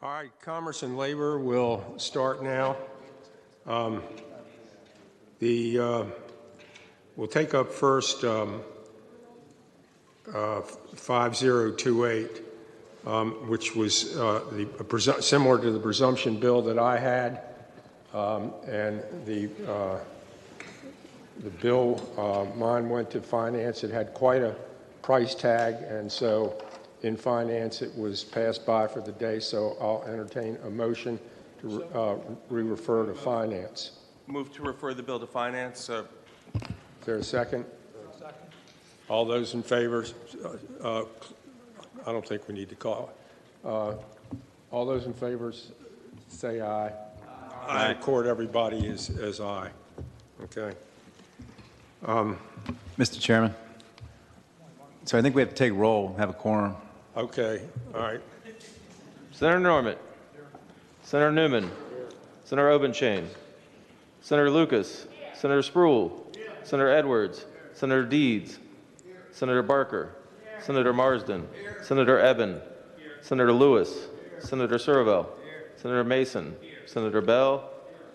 All right, Commerce and Labor will start now. We'll take up first 5028, which was similar to the presumption bill that I had, and the bill, mine went to finance. It had quite a price tag, and so in finance it was passed by for the day, so I'll entertain a motion to re-refer to finance. Move to refer the bill to finance. Is there a second? Second. All those in favor? I don't think we need to call it. All those in favor say aye. Aye. Record everybody as aye. Okay. Mr. Chairman. So I think we have to take roll, have a quorum. Okay. All right. Senator Norman. Senator Newman. Senator Obenchain. Senator Lucas. Senator Spruill. Senator Edwards. Senator Deeds. Senator Barker. Senator Marsden. Senator Eben. Senator Lewis. Senator Surville. Senator Mason. Senator Bell.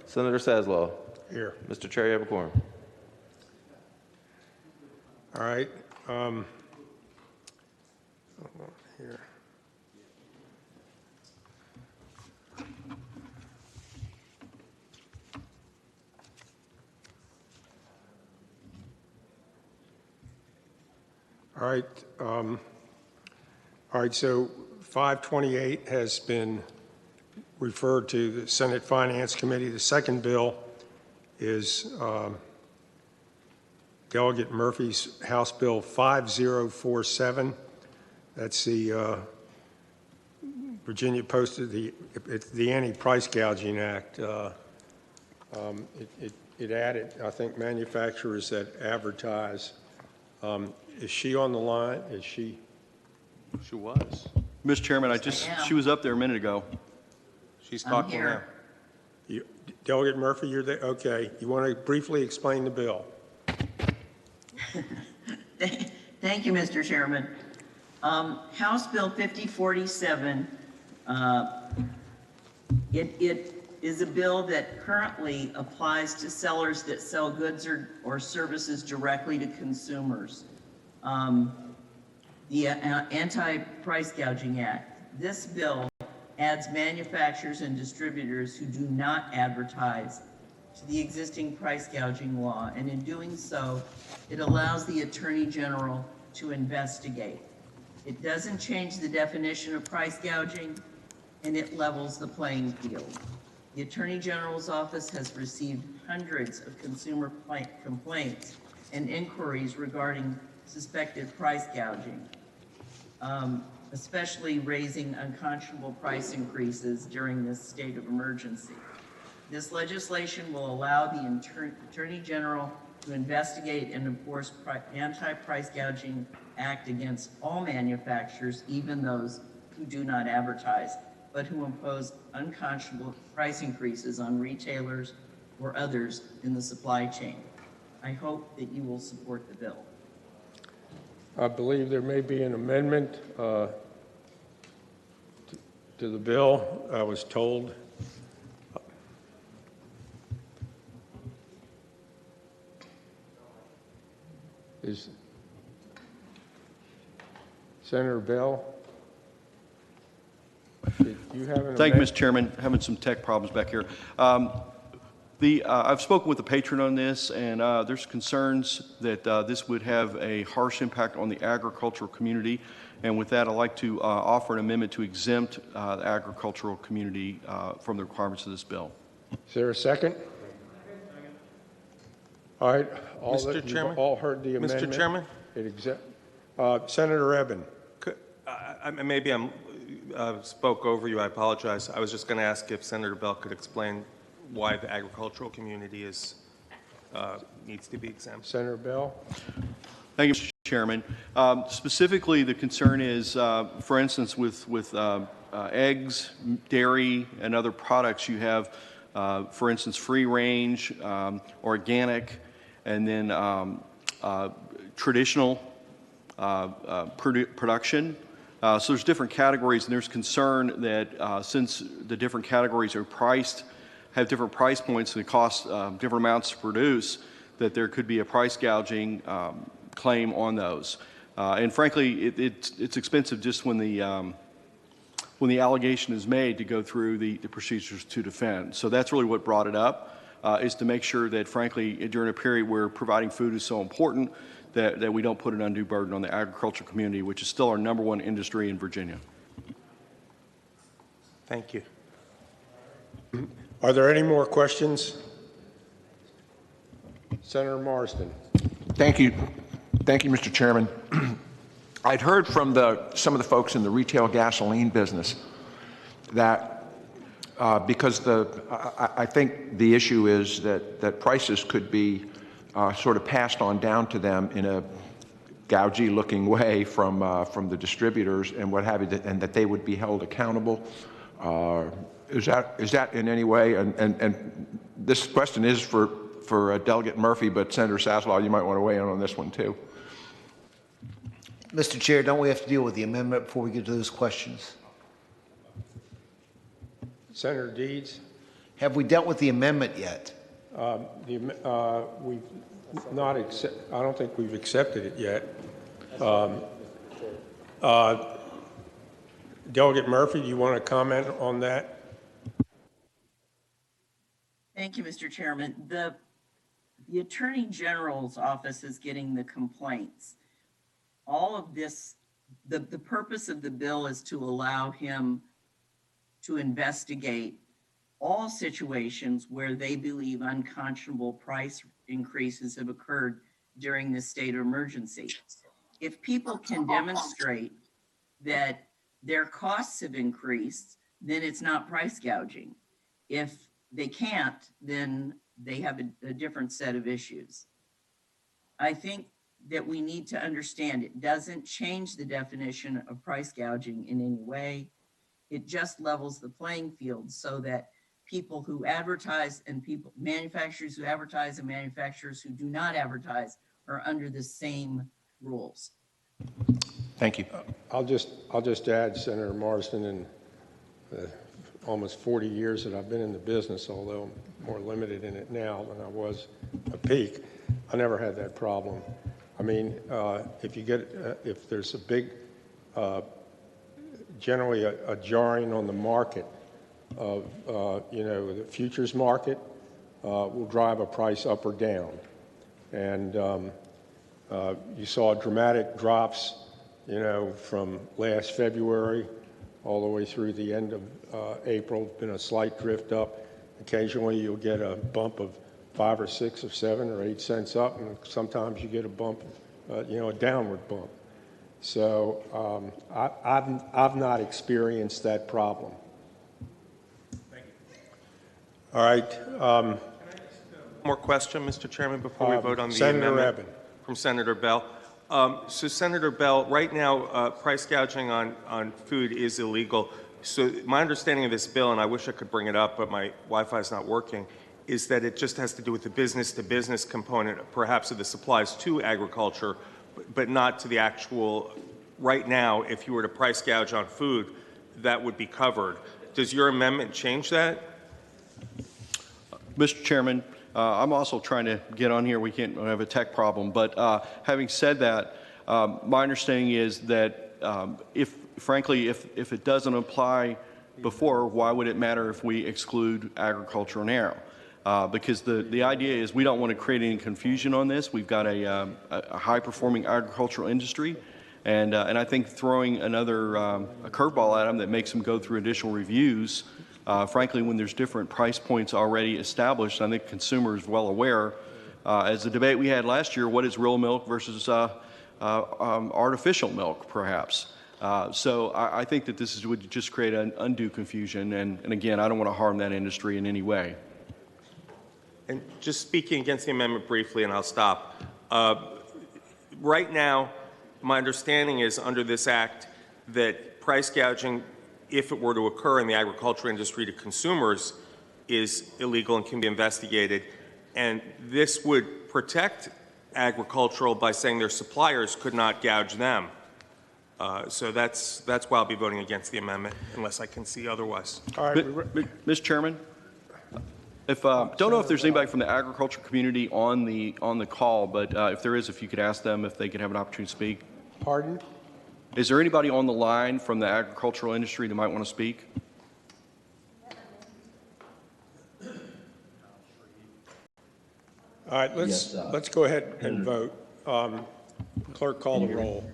Senator Saslow. Here. Mr. Chair, you have a quorum. All right. Here. All right, so 528 has been referred to the Senate Finance Committee. The second bill is Delegate Murphy's House Bill 5047. That's the Virginia posted the Anti-Price Gouging Act. It added, I think, manufacturers that advertise. Is she on the line? Is she? She was. Mr. Chairman, she was up there a minute ago. She's talking now. Delegate Murphy, you're there? Okay. You want to briefly explain the bill? Thank you, Mr. Chairman. House Bill 5047, it is a bill that currently applies to sellers that sell goods or services directly to consumers. The Anti-Price Gouging Act. This bill adds manufacturers and distributors who do not advertise to the existing price gouging law, and in doing so, it allows the Attorney General to investigate. It doesn't change the definition of price gouging, and it levels the playing field. The Attorney General's office has received hundreds of consumer complaints and inquiries regarding suspected price gouging, especially raising unconscionable price increases during this state of emergency. This legislation will allow the Attorney General to investigate and enforce Anti-Price Gouging Act against all manufacturers, even those who do not advertise, but who impose unconscionable price increases on retailers or others in the supply chain. I hope that you will support the bill. I believe there may be an amendment to the bill, I was told. Is Senator Bell? Did you have an Thank you, Mr. Chairman. Having some tech problems back here. I've spoken with the patron on this, and there's concerns that this would have a harsh impact on the agricultural community. And with that, I'd like to offer an amendment to exempt the agricultural community from the requirements of this bill. Is there a second? All right. Mr. Chairman? You've all heard the amendment. Mr. Chairman? Senator Eben. Maybe I spoke over you. I apologize. I was just going to ask if Senator Bell could explain why the agricultural community needs to be exempt. Senator Bell. Thank you, Mr. Chairman. Specifically, the concern is, for instance, with eggs, dairy, and other products, you have, for instance, free range, organic, and then traditional production. So there's different categories, and there's concern that since the different categories are priced, have different price points and cost different amounts to produce, that there could be a price gouging claim on those. And frankly, it's expensive just when the allegation is made to go through the procedures to defend. So that's really what brought it up, is to make sure that, frankly, during a period where providing food is so important, that we don't put an undue burden on the agricultural community, which is still our #1 industry in Virginia. Thank you. Are there any more questions? Senator Marsden. Thank you. Thank you, Mr. Chairman. I'd heard from some of the folks in the retail gasoline business that because I think the issue is that prices could be sort of passed on down to them in a gougey-looking way from the distributors and what have you, and that they would be held accountable. Is that in any way? And this question is for Delegate Murphy, but Senator Saslaw, you might want to weigh in on this one too. Mr. Chair, don't we have to deal with the amendment before we get to those questions? Senator Deeds. Have we dealt with the amendment yet? We've not I don't think we've accepted it yet. Delegate Murphy, do you want to comment on that? Thank you, Mr. Chairman. The Attorney General's office is getting the complaints. All of this, the purpose of the bill is to allow him to investigate all situations where they believe unconscionable price increases have occurred during this state of emergency. If people can demonstrate that their costs have increased, then it's not price gouging. If they can't, then they have a different set of issues. I think that we need to understand it doesn't change the definition of price gouging in any way. It just levels the playing field so that people who advertise and manufacturers who advertise and manufacturers who do not advertise are under the same rules. Thank you. I'll just add, Senator Marsden, in almost 40 years that I've been in the business, although I'm more limited in it now than I was at peak, I never had that problem. I mean, if there's a big, generally a jarring on the market of, the futures market will drive a price up or down. And you saw dramatic drops, from last February all the way through the end of April, been a slight drift up. Occasionally you'll get a bump of 5 or 6 or 7 or 8 cents up, and sometimes you get a bump, a downward bump. So I've not experienced that problem. Thank you. All right. More question, Mr. Chairman, before we vote on the Senator amendment Eben. from Senator Bell. So Senator Bell, right now, price gouging on food is illegal. So my understanding of this bill, and I wish I could bring it up, but my Wi-Fi is not working, is that it just has to do with the business-to-business component, perhaps of the supplies to agriculture, but not to the actual, right now, if you were to price gouge on food, that would be covered. Does your amendment change that? Mr. Chairman, I'm also trying to get on here. We have a tech problem. But having said that, my understanding is that if it doesn't apply before, why would it matter if we exclude agriculture now? Because the idea is we don't want to create any confusion on this. We've got a high-performing agricultural industry, and I think throwing another a curveball at them that makes them go through additional reviews, frankly, when there's different price points already established, I think consumers well aware. As the debate we had last year, what is real milk versus artificial milk, perhaps? So I think that this would just create an undue confusion, and again, I don't want to harm that industry in any way. And just speaking against the amendment briefly, and I'll stop. Right now, my understanding is under this act that price gouging, if it were to occur in the agriculture industry to consumers, is illegal and can be investigated. And this would protect agricultural by saying their suppliers could not gouge them. So that's why I'll be voting against the amendment unless I can see otherwise. All right, Mr. Chairman, if, don't know if there's anybody from the agriculture community on the call, but if there is, if you could ask them if they could have an opportunity to speak. pardon? Is there anybody on the line from the agricultural industry that might want to speak? All right, let's go ahead and vote. Clerk, call the roll.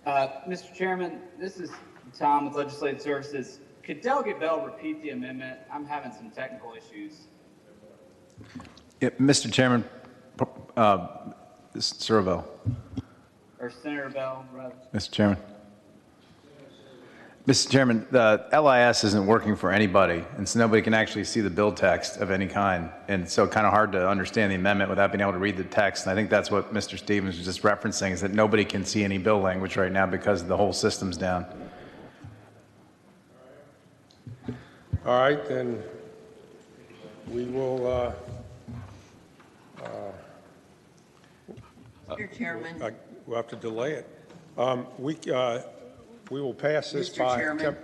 Mr. Chairman, this is Tom with Legislative Services. Could Delegate Bell repeat the amendment? I'm having some technical issues. Yeah, Mr. Chairman, Surville. Or Senator Bell, rather. Mr. Chairman. Mr. Chairman, the LIS isn't working for anybody, and so nobody can actually see the bill text of any kind. And so kind of hard to understand the amendment without being able to read the text. And I think that's what Mr. Stevens was just referencing, is that nobody can see any bill language right now because the whole system's down. All right, then we will, Mr. Chairman, we'll have to delay it. We will pass this Mr. by. Chairman.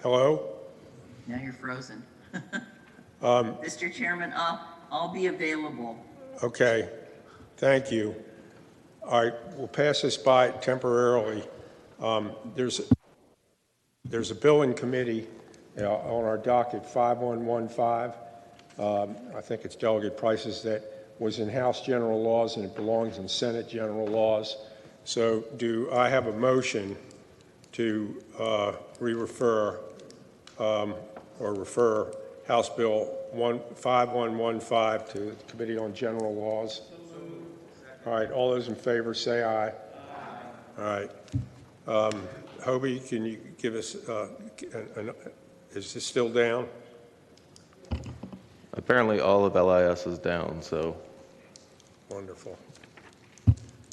Hello? now you're frozen. Mr. Chairman, I'll be available. Okay, thank you. All right, we'll pass this by temporarily. There's a bill in committee on our docket 5115. I think it's Delegate Price's that was in House General Laws and it belongs in Senate General Laws. So do I have a motion to re-refer or refer House Bill 5115 to the Committee on General Laws? All right, all those in favor say aye. All right. Hobie, can you give us, is this still down? Apparently, all of LIS is down, so. Wonderful.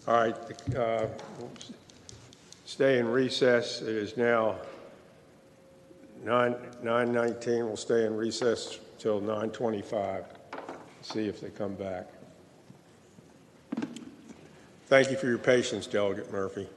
All right, we'll stay in recess. It is now 9:19. We'll stay in recess till 9:25. See if they come back. Thank you for your patience, Delegate Murphy.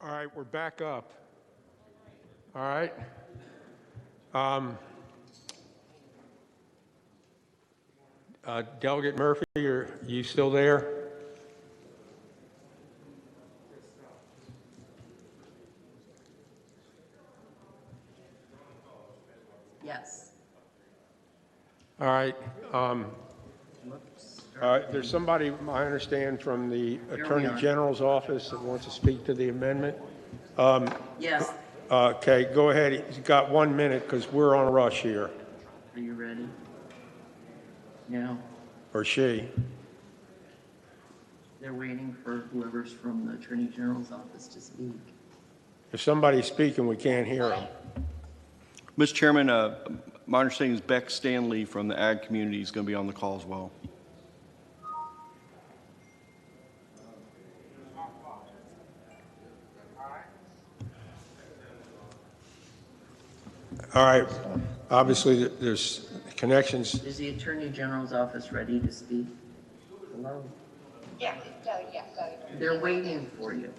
All right, we're back up. All right. Delegate Murphy, are you still there? Yes. All right. There's somebody, I understand, from the Attorney General's office that wants to speak to the amendment. Yes. Okay, go ahead. He's got 1 minute because we're on a rush here. Are you ready? No. Or she. They're waiting for whoever's from the Attorney General's office to speak. If somebody's speaking, we can't hear them. Mr. Chairman, my understanding is Beck Stanley from the ag community is going to be on the call as well. All right. Obviously, there's connections. Is the Attorney General's office ready to speak? Hello? Yeah, They're waiting for you.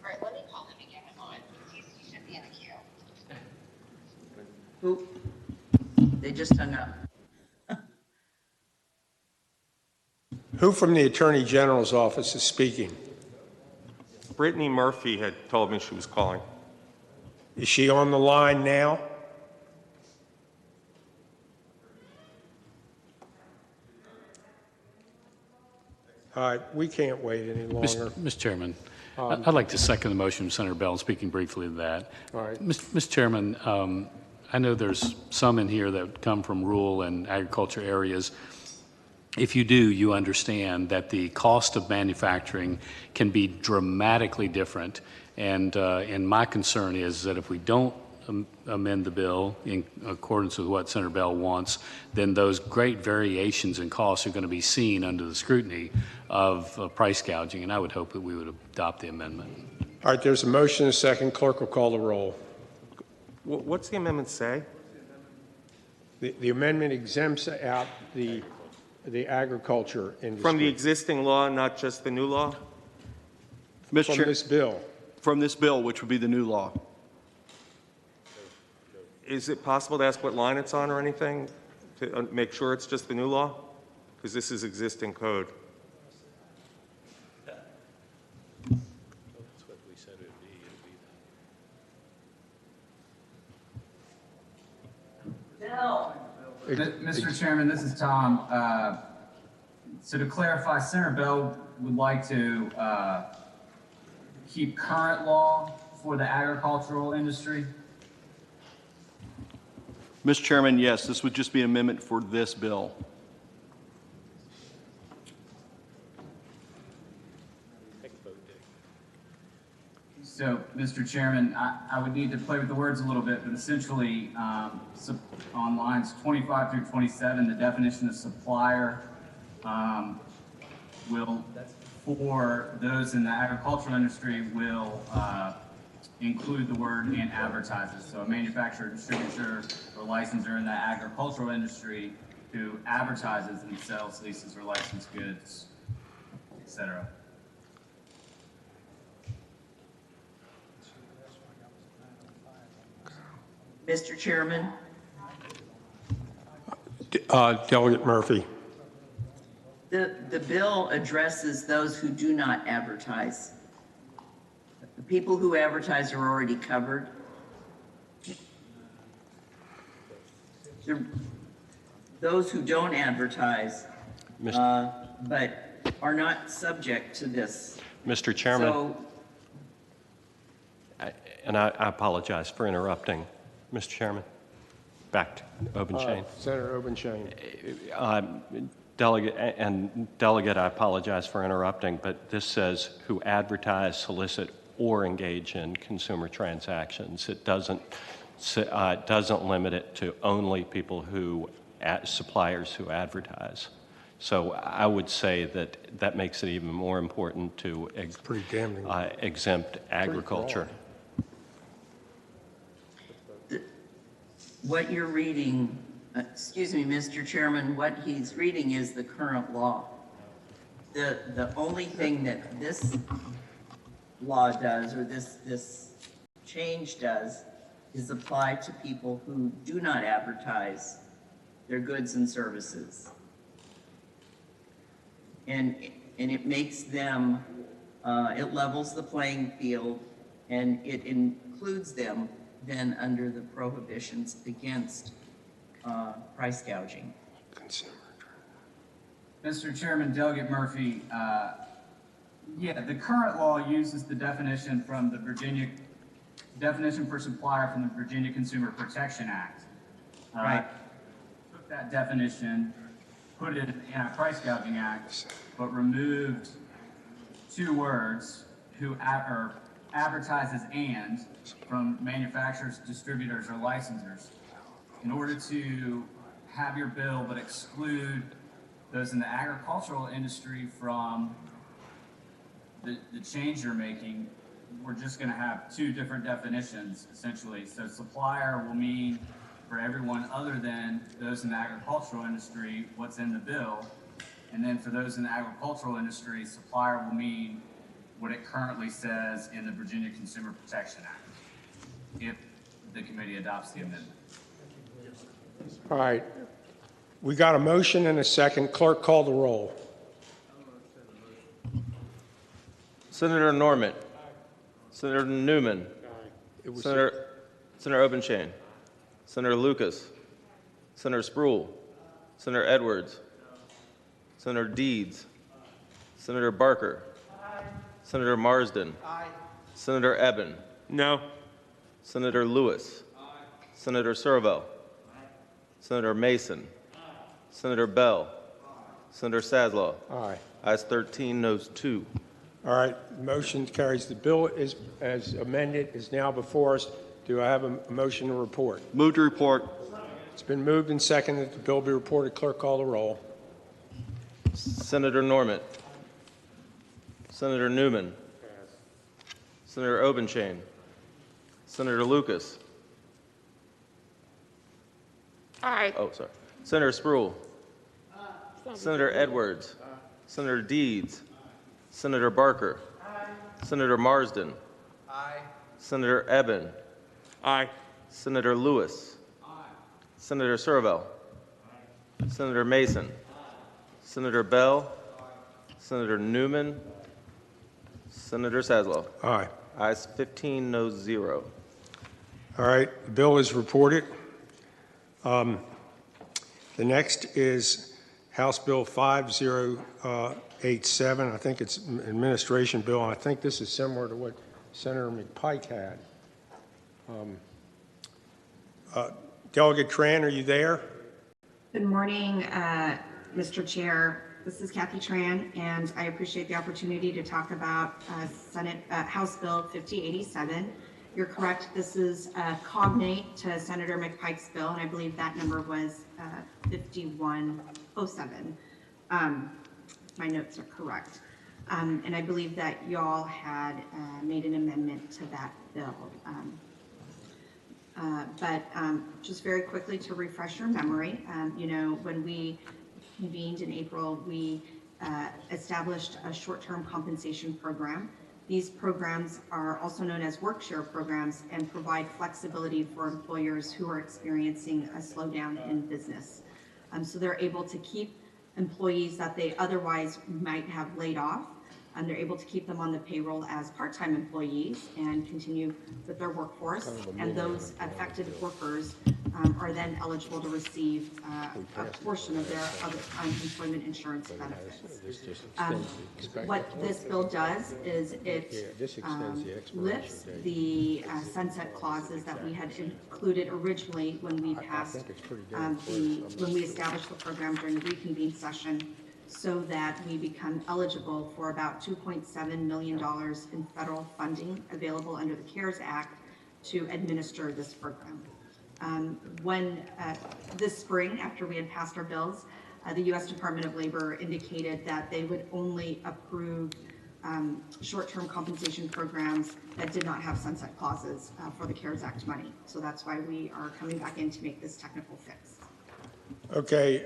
All right, let me call him and get him on. He should be in the queue. Who? They just hung up. Who from the Attorney General's office is speaking? Brittany Murphy had told me she was calling. Is she on the line now? All right, we can't wait any longer. Mr. Chairman, I'd like to second the motion of Senator Bell, speaking briefly to that. All right. Mr. Chairman, I know there's some in here that come from rural and agriculture areas. If you do, you understand that the cost of manufacturing can be dramatically different. And my concern is that if we don't amend the bill in accordance with what Senator Bell wants, then those great variations in costs are going to be seen under the scrutiny of price gouging, and I would hope that we would adopt the amendment. All right, there's a motion, a second. Clerk will call the roll. What's the amendment say? The amendment exempts out the agriculture industry. From the existing law, not just the new law? Mr. From Chair, this bill. from this bill, which would be the new law. Is it possible to ask what line it's on or anything to make sure it's just the new law? Because this is existing code. Bill. Mr. Chairman, this is Tom. So to clarify, Senator Bell would like to keep current law for the agricultural industry. Mr. Chairman, yes, this would just be an amendment for this bill. So, Mr. Chairman, I would need to play with the words a little bit, but essentially, on lines 25 through 27, the definition of supplier will, for those in the agricultural industry, will include the word "and advertises." So a manufacturer, distributor, or licensor in the agricultural industry who advertises and sells, leases, or licensed goods, etc. Mr. Chairman, Delegate Murphy. the bill addresses those who do not advertise. The people who advertise are already covered. Those who don't advertise, but are not subject to this. Mr. Chairman, So, I apologize for interrupting. Mr. Chairman, back to Obenshain. Senator Obenshain. Delegate, I apologize for interrupting, but this says who advertise, solicit, or engage in consumer transactions. It doesn't limit it to only people who, suppliers who advertise. So I would say that makes it even more important to exempt agriculture. what you're reading, excuse me, Mr. Chairman, what he's reading is the current law. The only thing that this law does, or this change does, is apply to people who do not advertise their goods and services. And it makes them, it levels the playing field, and it includes them then under the prohibitions against price gouging. Mr. Chairman, Delegate Murphy, yeah, the current law uses the definition from the definition for supplier from the Virginia Consumer Protection Act. Right. Took that definition, put it in the Anti-Price Gouging Act, but removed two words, who advertises and, from manufacturers, distributors, or licensors, in order to have your bill but exclude those in the agricultural industry from the change you're making. We're just going to have two different definitions, essentially. So supplier will mean, for everyone other than those in the agricultural industry, what's in the bill. And then for those in the agricultural industry, supplier will mean what it currently says in the Virginia Consumer Protection Act, if the committee adopts the amendment. All right. We got a motion and a second. Clerk, call the roll. Senator Norman. Senator Newman. Senator Obenshain. Senator Lucas. Senator Spruill. Senator Edwards. Senator Deeds. Senator Barker. Senator Marsden. Senator Eben. No. Senator Lewis. Senator Servo. Senator Mason. Senator Bell. Senator Saslaw. Aye. Ayes 13, noes 2. All right, motion carries. The bill is, as amended, is now before us. Do I have a motion to report? Move to report. It's been moved and seconded that the bill be reported. Clerk, call the roll. Senator Norman. Senator Newman. Senator Obenshain. Senator Lucas. Aye. Oh, sorry. Senator Spruill. Senator Edwards. Senator Deeds. Senator Barker. Senator Marsden. Senator Eben. Aye. Senator Lewis. Senator Servo. Senator Mason. Senator Bell. Senator Newman. Senator Saslaw. Aye. Ayes 15, noes 0. All right, the bill is reported. The next is House Bill 5087. I think it's an administration bill, and I think this is similar to what Senator McPike had. Delegate Tran, are you there? Good morning, Mr. Chair. This is Kathy Tran, and I appreciate the opportunity to talk about House Bill 5087. You're correct. This is cognate to Senator McPike's bill, and I believe that number was 5107. My notes are correct. And I believe that y'all had made an amendment to that bill. But just very quickly to refresh your memory, you know, when we convened in April, we established a short-term compensation program. These programs are also known as work-share programs and provide flexibility for employers who are experiencing a slowdown in business. So they're able to keep employees that they otherwise might have laid off, and they're able to keep them on the payroll as part-time employees and continue with their workforce. And those affected workers are then eligible to receive a portion of their unemployment insurance benefits. What this bill does is it lifts the sunset clauses that we had included originally when we passed when we established the program during the reconvened session, so that we become eligible for about $2.7 million in federal funding available under the CARES Act to administer this program. This spring, after we had passed our bills, the U.S. Department of Labor indicated that they would only approve short-term compensation programs that did not have sunset clauses for the CARES Act money. So that's why we are coming back in to make this technical fix. Okay.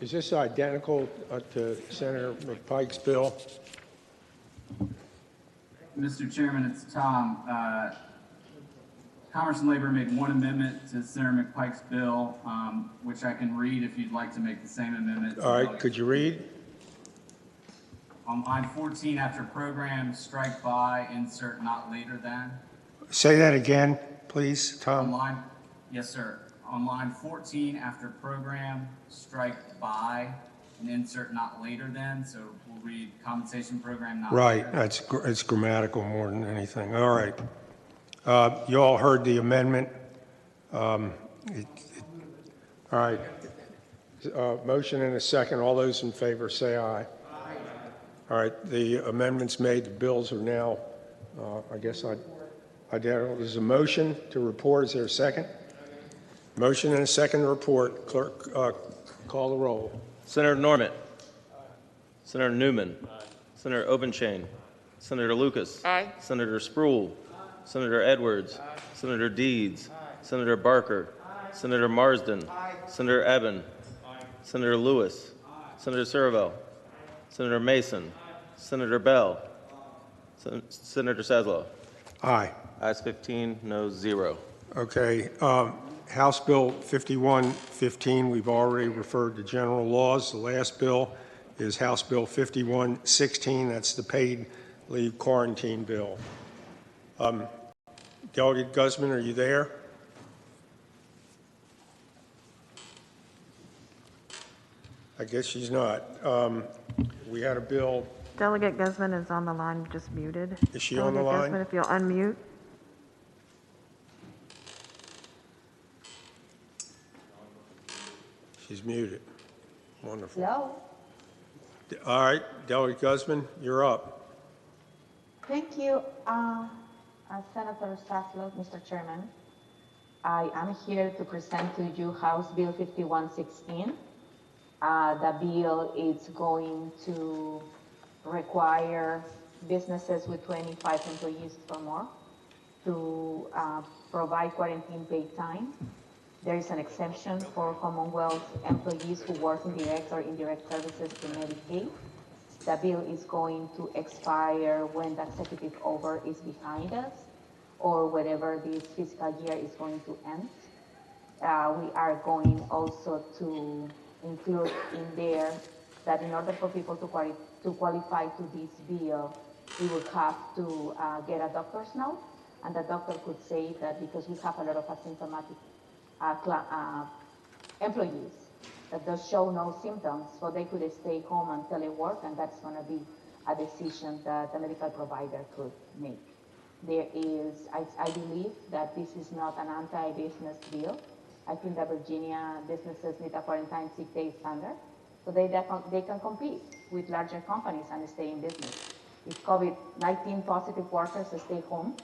Is this identical to Senator McPike's bill? Mr. Chairman, it's Tom. Commerce and Labor made one amendment to Senator McPike's bill, which I can read if you'd like to make the same amendment. All right, could you read? On line 14, after program, strike by, insert not later than. Say that again, please, On Tom. line, yes, sir. On line 14, after program, strike by, and insert not later than. So we'll read compensation program not Right, later. it's grammatical more than anything. All right. You all heard the amendment. All right. Motion and a second. All those in favor say aye. All right, the amendments made, the bills are now, I guess identical. There's a motion to report. Is there a second? Motion and a second to report. Clerk, call the roll. Senator Norman. Senator Newman. Senator Obenshain. Senator Lucas. Senator Spruill. Senator Edwards. Senator Deeds. Senator Barker. Senator Marsden. Senator Eben. Senator Lewis. Senator Sirvell. Senator Mason. Senator Bell. Senator Saslow. Aye. Ayes 15, no 0. Okay. House Bill 5115, we've already referred to general laws. The last bill is House Bill 5116. That's the paid leave quarantine bill. Delegate Guzman, are you there? I guess she's not. We had a bill. Delegate Guzman is on the line, just muted. Is she on the line? Delegate Guzman, if you'll unmute. She's muted. Wonderful. Hello. All right, Delegate Guzman, you're up. Thank you, Senator Saslow, Mr. Chairman. I am here to present to you House Bill 5116. The bill is going to require businesses with 25 employees or more to provide quarantine paid time. There is an exemption for Commonwealth employees who work in direct or indirect services to Medicaid. The bill is going to expire when the executive order is behind us or whenever this fiscal year is going to end. We are going also to include in there that in order for people to qualify to this bill, we would have to get a doctor's note, and the doctor could say that because we have a lot of asymptomatic employees that does show no symptoms, so they could stay home and telework, and that's going to be a decision that the medical provider could make. There is, I believe that this is not an anti-business bill. I think that Virginia businesses need a quarantine sick day standard, so they can compete with larger companies and stay in business. If COVID-19 positive workers stay home,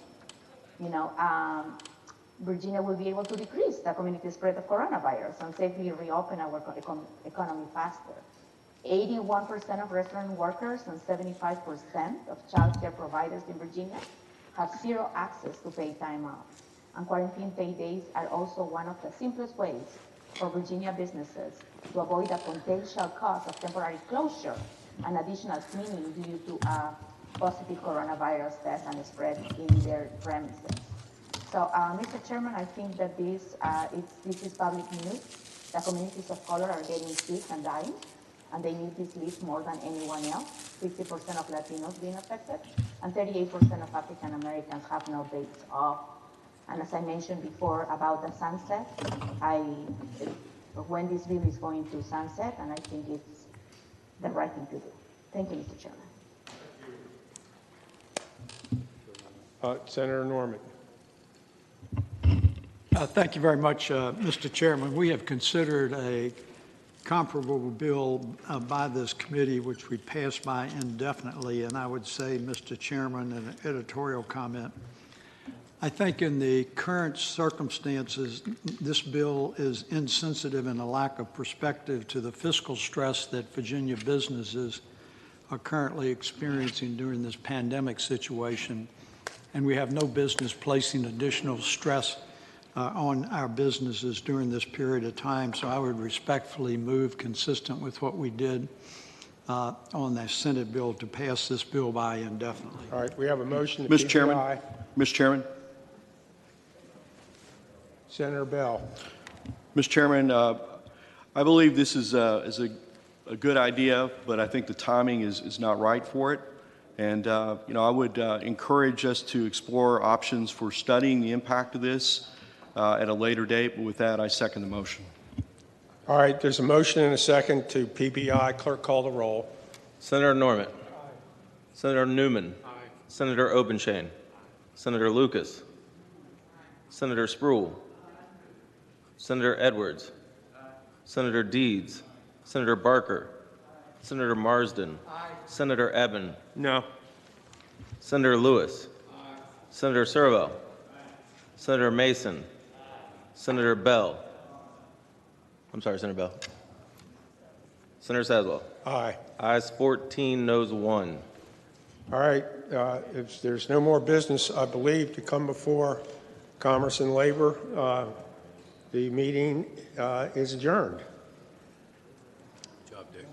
Virginia will be able to decrease the community spread of coronavirus and safely reopen our economy faster. 81% of restaurant workers and 75% of child care providers in Virginia have zero access to paid time off. And quarantine paid days are also one of the simplest ways for Virginia businesses to avoid the potential cost of temporary closure and additional cleaning due to a positive coronavirus test and spread in their premises. So, Mr. Chairman, I think that this is public news. The communities of color are getting sick and dying, and they need this leave more than anyone else. 50% of Latinos being affected, and 38% of African Americans have no days off. And as I mentioned before about the sunset, when this bill is going to sunset, and I think it's the right thing to do. Thank you, Mr. Chairman. Senator Norman. Thank you very much, Mr. Chairman. We have considered a comparable bill by this committee, which we passed by indefinitely, and I would say, Mr. Chairman, an editorial comment. I think in the current circumstances, this bill is insensitive and a lack of perspective to the fiscal stress that Virginia businesses are currently experiencing during this pandemic situation, and we have no business placing additional stress on our businesses during this period of time. So I would respectfully move consistent with what we did on the Senate bill to pass this bill by indefinitely. All right, we have a motion to Mr. Chairman, PPI. Mr. Chairman, Senator Bell. Mr. Chairman, I believe this is a good idea, but I think the timing is not right for it. And, I would encourage us to explore options for studying the impact of this at a later date. But with that, I second the motion. All right, there's a motion and a second to PBI. Clerk, call the roll. Senator Norman. Senator Newman. Senator Obenshain. Senator Lucas. Senator Spruill. Senator Edwards. Senator Deeds. Senator Barker. Senator Marsden. Senator Eben. No. Senator Lewis. Senator Servo. Senator Mason. Senator Bell. I'm sorry, Senator Bell. Senator Saswell. Aye. Ayes 14, noes 1. All right, if there's no more business, I believe, to come before Commerce and Labor, the meeting is adjourned. Good job, Dick.